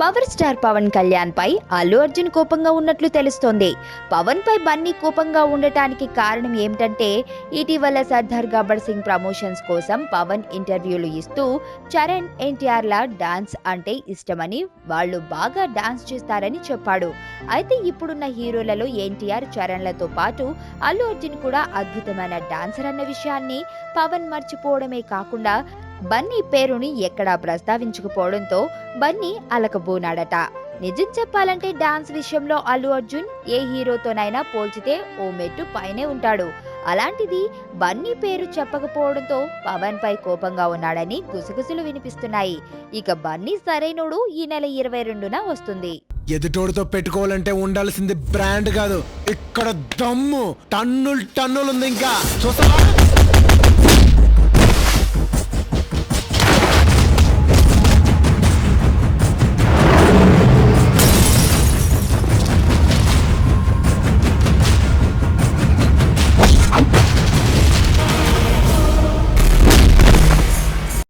Power star Pawan Kalyan పై అల్లు అర్జున్ కోపంగా ఉన్నట్లు తెలుస్తోంది. పవన్ పై బన్నీ కోపంగా ఉండటానికి కారణం ఏమిటంటే, ఇటీవల సర్దార్ గబ్బర్ సింగ్ ప్రమోషన్స్ కోసం పవన్ ఇంటర్వ్యూలు ఇస్తూ చరణ్ ఎన్టీఆర్ లా డాన్స్ అంటే ఇష్టమని, వాళ్ళు బాగా డాన్స్ చేస్తారని చెప్పాడు. అయితే ఇప్పుడున్న హీరోలలో ఎన్టీఆర్, చరణ్లతో పాటు అల్లు అర్జున్ కూడా అద్భుతమైన డాన్సర్ అన్న విషయాన్ని పవన్ మర్చిపోవడమే కాకుండా బన్నీ పేరుని ఎక్కడా ప్రస్తావించకపోవడంతో బన్నీ అలకబోనాడట. నిజం చెప్పాలంటే డాన్స్ విషయంలో అల్లు అర్జున్ ఏ హీరోతోనైనా పోల్చితే ఓ మెట్టు పైనే ఉంటాడు. అలాంటిది బన్నీ పేరు చెప్పకపోవడంతో పవన్ పై కోపంగా ఉన్నాడని గుసగుసలు వినిపిస్తున్నాయి. ఇక బన్నీ సరైనోడు ఈ నెల 22న వస్తుంది. ఎదుటోడితో పెట్టుకోవాలంటే ఉండాల్సింది బ్రాండ్ కాదు, ఇక్కడ దమ్ము టన్నులు టన్నులు ఉంది. ఇంకా చూస్తావా?